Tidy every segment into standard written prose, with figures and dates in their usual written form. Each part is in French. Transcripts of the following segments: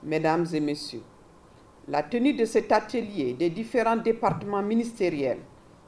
Mesdames et Messieurs, la tenue de cet atelier des différents départements ministériels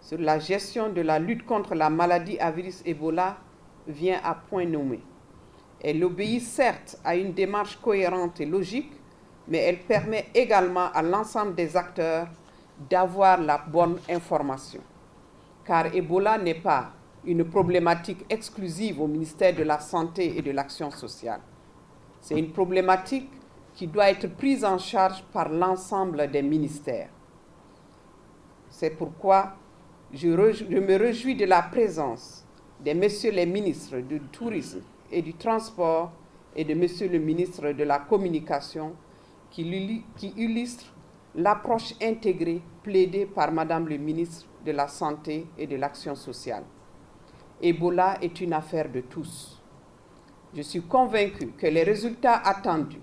sur la gestion de la lutte contre la maladie à virus Ebola vient à point nommé. Elle obéit certes à une démarche cohérente et logique, mais elle permet également à l'ensemble des acteurs d'avoir la bonne information. Car Ebola n'est pas une problématique exclusive au ministère de la Santé et de l'Action sociale. C'est une problématique qui doit être prise en charge par l'ensemble des ministères. C'est pourquoi je me réjouis de la présence de messieurs les ministres du Tourisme et du Transport et de monsieur le ministre de la Communication qui illustre l'approche intégrée plaidée par madame le ministre de la Santé et de l'Action sociale. Ebola est une affaire de tous. Je suis convaincu que les résultats attendus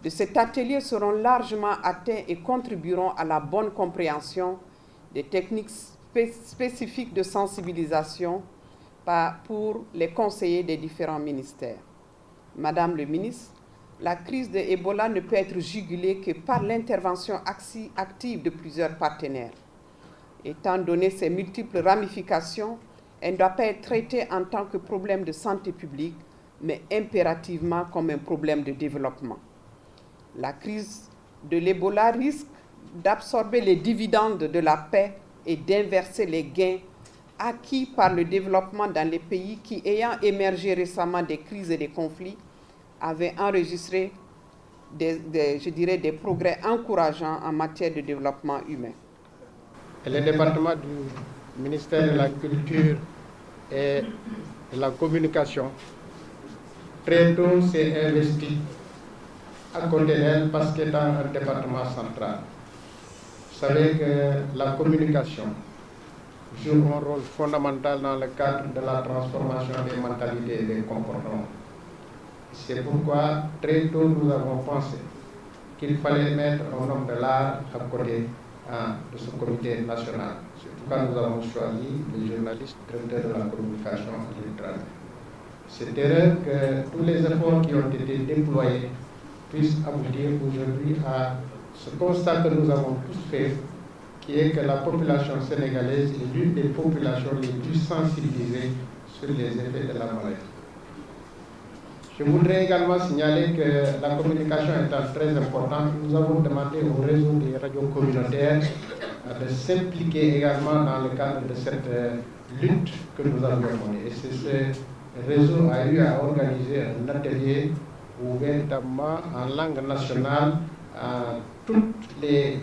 de cet atelier seront largement atteints et contribueront à la bonne compréhension des techniques spécifiques de sensibilisation pour les conseillers des différents ministères. Madame le ministre, la crise de Ebola ne peut être jugulée que par l'intervention active de plusieurs partenaires. Étant donné ses multiples ramifications, elle ne doit pas être traitée en tant que problème de santé publique, mais impérativement comme un problème de développement. La crise de l'Ebola risque d'absorber les dividendes de la paix et d'inverser les gains acquis par le développement dans les pays qui, ayant émergé récemment des crises et des conflits, avaient enregistré des progrès encourageants en matière de développement humain. Et le département du ministère de la Culture et de la Communication, très tôt s'est investi à côté d'elle parce qu'elle est un département central. Vous savez que la communication joue un rôle fondamental dans le cadre de la transformation des mentalités et des comportements. C'est pourquoi très tôt nous avons pensé qu'il fallait mettre un homme de l'art à côté de ce comité national. C'est pourquoi nous avons choisi les journalistes directeurs de la communication et du travail. C'est heureux que tous les efforts qui ont été déployés puissent aboutir aujourd'hui à ce constat que nous avons tous fait, qui est que la population sénégalaise est l'une des populations les plus sensibilisées sur les effets de la maladie. Je voudrais également signaler que la communication étant très importante, nous avons demandé au réseau des radios communautaires de s'impliquer également dans le cadre de cette lutte que nous avions menée. Et ce réseau a eu à organiser un atelier où véritablement en langue nationale, toutes les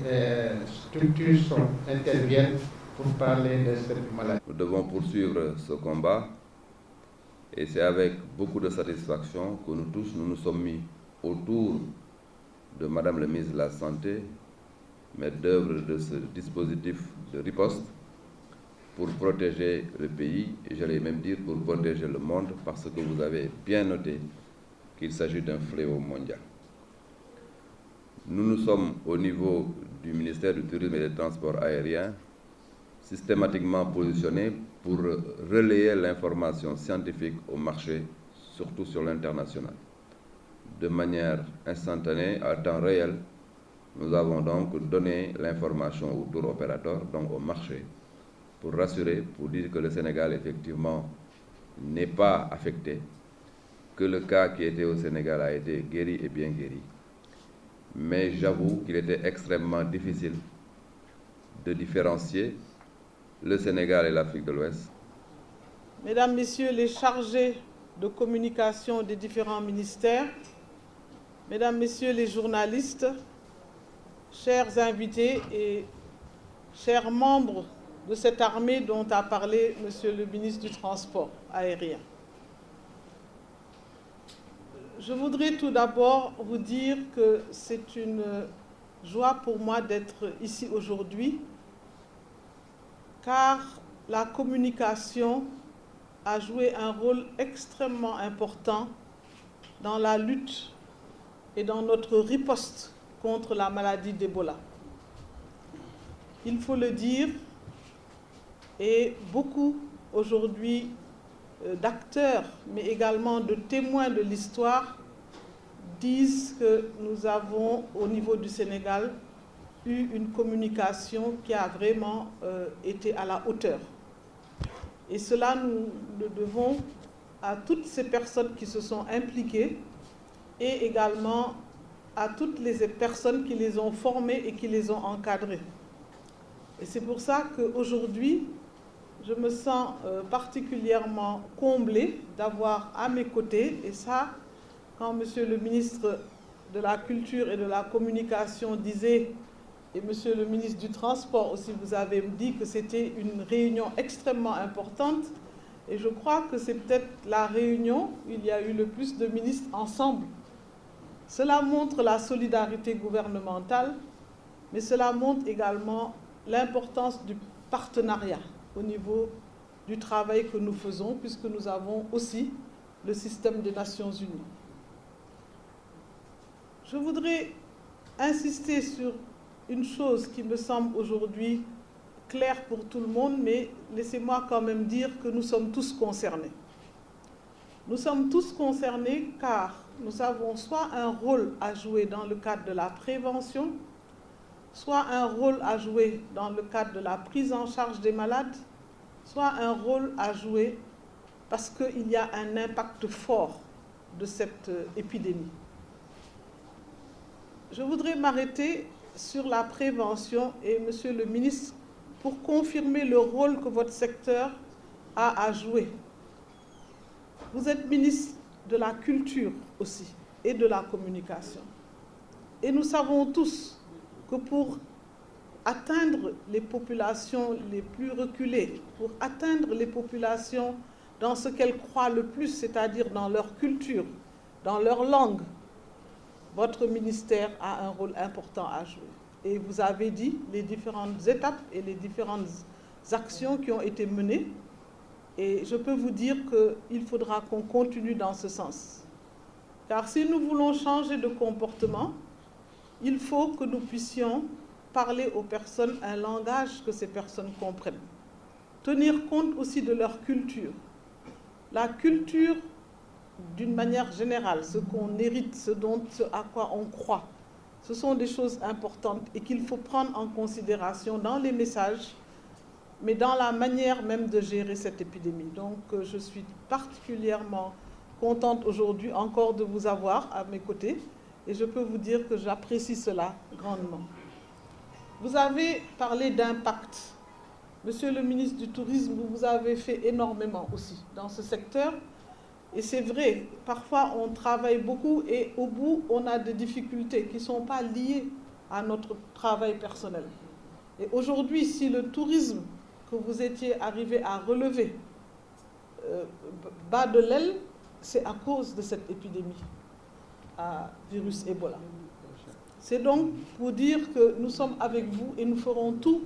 structures interviennent pour parler de cette maladie. Nous devons poursuivre ce combat et c'est avec beaucoup de satisfaction que nous tous nous sommes mis autour de Madame le ministre de la Santé, maître d'œuvre de ce dispositif de riposte pour protéger le pays et j'allais même dire pour protéger le monde parce que vous avez bien noté qu'il s'agit d'un fléau mondial. Nous sommes au niveau du ministère du Tourisme et des Transports aériens systématiquement positionnés pour relayer l'information scientifique au marché, surtout sur l'international. De manière instantanée, à temps réel, nous avons donc donné l'information au tour opérateur, donc au marché, pour rassurer, pour dire que le Sénégal, effectivement, n'est pas affecté, que le cas qui était au Sénégal a été guéri et bien guéri. Mais j'avoue qu'il était extrêmement difficile de différencier le Sénégal et l'Afrique de l'Ouest. Mesdames, Messieurs les chargés de communication des différents ministères, Mesdames, Messieurs les journalistes, chers invités et chers membres de cette armée dont a parlé Monsieur le ministre du Transport aérien. Je voudrais tout d'abord vous dire que c'est une joie pour moi d'être ici aujourd'hui, car la communication a joué un rôle extrêmement important dans la lutte et dans notre riposte contre la maladie d'Ebola. Il faut le dire, et beaucoup aujourd'hui d'acteurs, mais également de témoins de l'histoire, disent que nous avons, au niveau du Sénégal, eu une communication qui a vraiment été à la hauteur. Et cela, nous le devons à toutes ces personnes qui se sont impliquées et également à toutes les personnes qui les ont formées et qui les ont encadrées. Et c'est pour ça qu'aujourd'hui, je me sens particulièrement comblée d'avoir à mes côtés, et ça, quand Monsieur le ministre de la Culture et de la Communication disait, et Monsieur le ministre du Transport aussi, vous avez dit que c'était une réunion extrêmement importante, et je crois que c'est peut-être la réunion où il y a eu le plus de ministres ensemble. Cela montre la solidarité gouvernementale, mais cela montre également l'importance du partenariat au niveau du travail que nous faisons, puisque nous avons aussi le système des Nations Unies. Je voudrais insister sur une chose qui me semble aujourd'hui claire pour tout le monde, mais laissez-moi quand même dire que nous sommes tous concernés. Nous sommes tous concernés car nous avons soit un rôle à jouer dans le cadre de la prévention, soit un rôle à jouer dans le cadre de la prise en charge des malades, soit un rôle à jouer parce qu'il y a un impact fort de cette épidémie. Je voudrais m'arrêter sur la prévention et, Monsieur le ministre, pour confirmer le rôle que votre secteur a à jouer. Vous êtes ministre de la Culture aussi et de la Communication. Et nous savons tous que pour atteindre les populations les plus reculées, pour atteindre les populations dans ce qu'elles croient le plus, c'est-à-dire dans leur culture, dans leur langue, votre ministère a un rôle important à jouer. Et vous avez dit les différentes étapes et les différentes actions qui ont été menées. Et je peux vous dire qu'il faudra qu'on continue dans ce sens. Car si nous voulons changer de comportement, il faut que nous puissions parler aux personnes un langage que ces personnes comprennent. Tenir compte aussi de leur culture. La culture, d'une manière générale, ce qu'on hérite, ce à quoi on croit, ce sont des choses importantes et qu'il faut prendre en considération dans les messages, mais dans la manière même de gérer cette épidémie. Donc, je suis particulièrement contente aujourd'hui encore de vous avoir à mes côtés et je peux vous dire que j'apprécie cela grandement. Vous avez parlé d'impact. Monsieur le ministre du Tourisme, vous avez fait énormément aussi dans ce secteur. Et c'est vrai, parfois on travaille beaucoup et au bout, on a des difficultés qui ne sont pas liées à notre travail personnel. Et aujourd'hui, si le tourisme que vous étiez arrivé à relever bat de l'aile, c'est à cause de cette épidémie à virus Ebola. C'est donc pour dire que nous sommes avec vous et nous ferons tout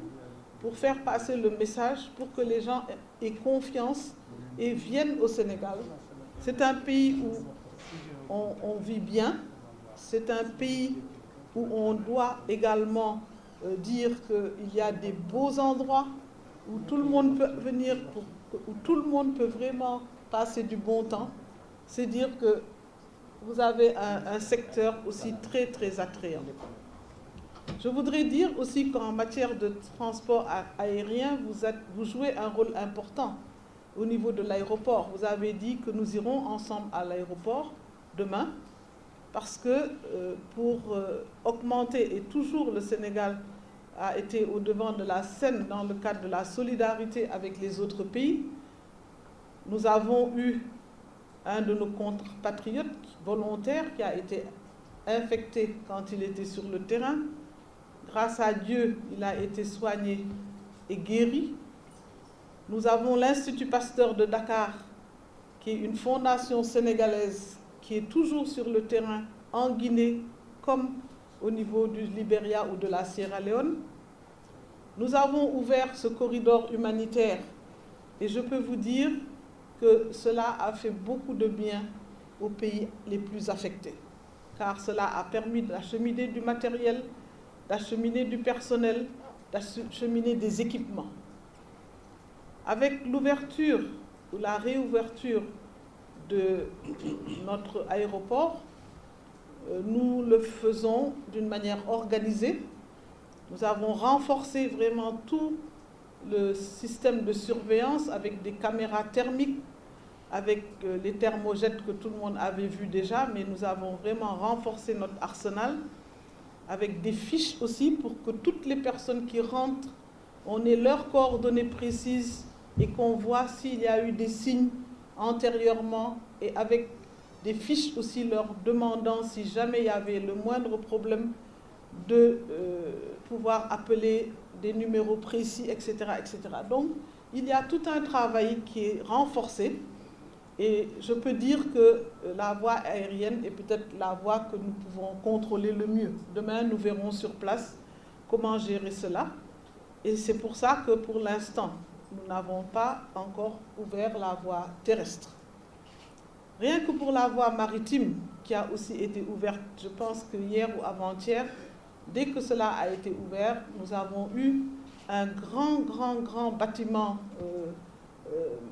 pour faire passer le message, pour que les gens aient confiance et viennent au Sénégal. C'est un pays où on vit bien, c'est un pays où on doit également dire qu'il y a des beaux endroits où tout le monde peut venir, où tout le monde peut vraiment passer du bon temps. C'est dire que vous avez un secteur aussi très, très attrayant. Je voudrais dire aussi qu'en matière de transport aérien, vous jouez un rôle important au niveau de l'aéroport. Vous avez dit que nous irons ensemble à l'aéroport demain parce que pour augmenter, et toujours le Sénégal a été au devant de la scène dans le cadre de la solidarité avec les autres pays, nous avons eu un de nos compatriotes volontaires qui a été infecté quand il était sur le terrain. Grâce à Dieu, il a été soigné et guéri. Nous avons l'Institut Pasteur de Dakar, qui est une fondation sénégalaise qui est toujours sur le terrain en Guinée, comme au niveau du Libéria ou de la Sierra Leone. Nous avons ouvert ce corridor humanitaire et je peux vous dire que cela a fait beaucoup de bien aux pays les plus affectés, car cela a permis d'acheminer du matériel, d'acheminer du personnel, d'acheminer des équipements. Avec l'ouverture ou la réouverture de notre aéroport, nous le faisons d'une manière organisée. Nous avons renforcé vraiment tout le système de surveillance avec des caméras thermiques, avec les thermojets que tout le monde avait vu déjà, mais nous avons vraiment renforcé notre arsenal avec des fiches aussi pour que toutes les personnes qui rentrent, on ait leurs coordonnées précises et qu'on voit s'il y a eu des signes antérieurement, et avec des fiches aussi leur demandant si jamais il y avait le moindre problème de pouvoir appeler des numéros précis, etc., etc. Donc, il y a tout un travail qui est renforcé et je peux dire que la voie aérienne est peut-être la voie que nous pouvons contrôler le mieux. Demain, nous verrons sur place comment gérer cela et c'est pour ça que pour l'instant, nous n'avons pas encore ouvert la voie terrestre. Rien que pour la voie maritime qui a aussi été ouverte, je pense que hier ou avant-hier, dès que cela a été ouvert, nous avons eu un grand bâtiment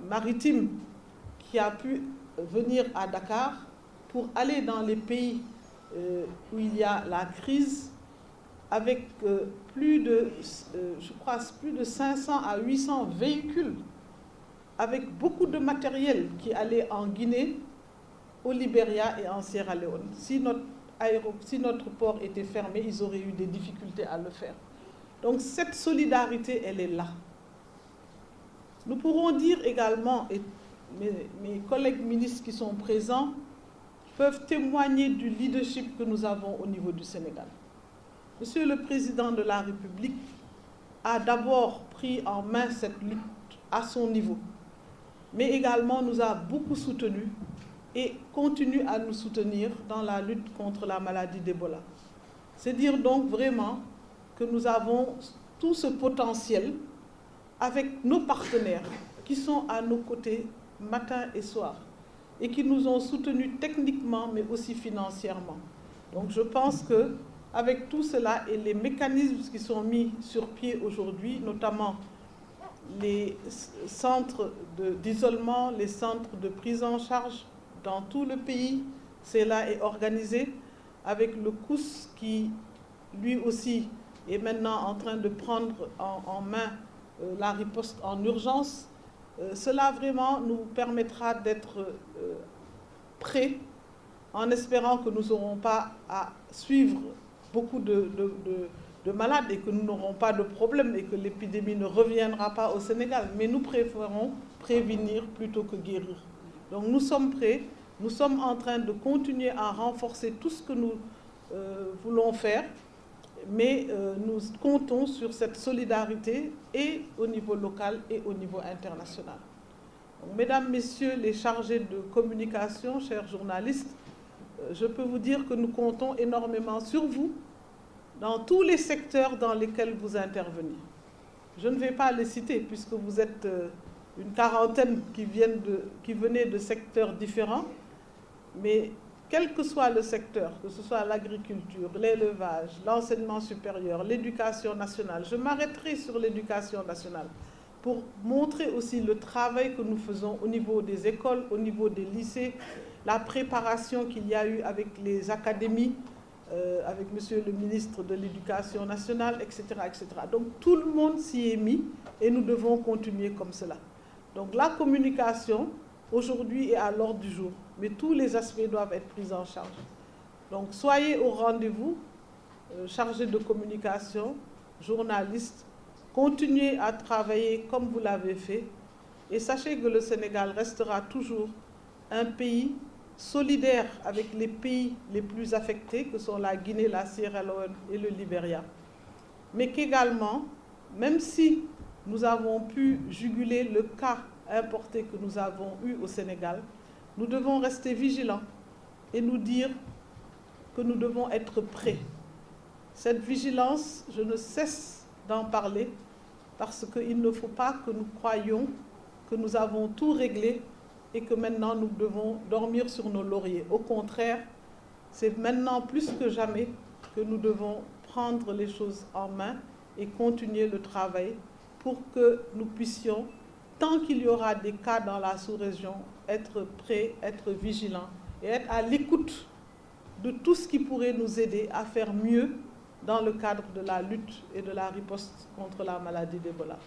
maritime qui a pu venir à Dakar pour aller dans les pays où il y a la crise avec plus de 500 à 800 véhicules avec beaucoup de matériel qui allait en Guinée, au Libéria et en Sierra Leone. Si notre port était fermé, ils auraient eu des difficultés à le faire. Donc cette solidarité, elle est là. Nous pourrons dire également, et mes collègues ministres qui sont présents peuvent témoigner du leadership que nous avons au niveau du Sénégal. Monsieur le Président de la République a d'abord pris en main cette lutte à son niveau, mais également nous a beaucoup soutenus et continue à nous soutenir dans la lutte contre la maladie d'Ebola. C'est dire donc vraiment que nous avons tout ce potentiel avec nos partenaires qui sont à nos côtés matin et soir et qui nous ont soutenus techniquement mais aussi financièrement. Donc je pense qu'avec tout cela et les mécanismes qui sont mis sur pied aujourd'hui, notamment les centres d'isolement, les centres de prise en charge dans tout le pays, cela est organisé avec le COUS qui lui aussi est maintenant en train de prendre en main la riposte en urgence. Cela vraiment nous permettra d'être prêts en espérant que nous n'aurons pas à suivre beaucoup de malades et que nous n'aurons pas de problème et que l'épidémie ne reviendra pas au Sénégal. Mais nous préférons prévenir plutôt que guérir. Donc nous sommes prêts, nous sommes en train de continuer à renforcer tout ce que nous voulons faire, mais nous comptons sur cette solidarité et au niveau local et au niveau international. Donc, mesdames, messieurs les chargés de communication, chers journalistes, je peux vous dire que nous comptons énormément sur vous dans tous les secteurs dans lesquels vous intervenez. Je ne vais pas les citer puisque vous êtes une quarantaine qui venaient de secteurs différents, mais quel que soit le secteur, que ce soit l'agriculture, l'élevage, l'enseignement supérieur, l'éducation nationale, je m'arrêterai sur l'éducation nationale pour montrer aussi le travail que nous faisons au niveau des écoles, au niveau des lycées, la préparation qu'il y a eu avec les académies, avec monsieur le ministre de l'Éducation nationale, etc., etc. Donc tout le monde s'y est mis et nous devons continuer comme cela. Donc la communication, aujourd'hui, est à l'ordre du jour, mais tous les aspects doivent être pris en charge. Donc soyez au rendez-vous, chargés de communication, journalistes, continuez à travailler comme vous l'avez fait et sachez que le Sénégal restera toujours un pays solidaire avec les pays les plus affectés, que sont la Guinée, la Sierra Leone et le Libéria. Mais qu'également, même si nous avons pu juguler le cas importé que nous avons eu au Sénégal, nous devons rester vigilants et nous dire que nous devons être prêts. Cette vigilance, je ne cesse d'en parler parce qu'il ne faut pas que nous croyions que nous avons tout réglé et que maintenant nous devons dormir sur nos lauriers. Au contraire, c'est maintenant plus que jamais que nous devons prendre les choses en main et continuer le travail pour que nous puissions, tant qu'il y aura des cas dans la sous-région, être prêts, être vigilants et être à l'écoute de tout ce qui pourrait nous aider à faire mieux dans le cadre de la lutte et de la riposte contre la maladie d'Ebola.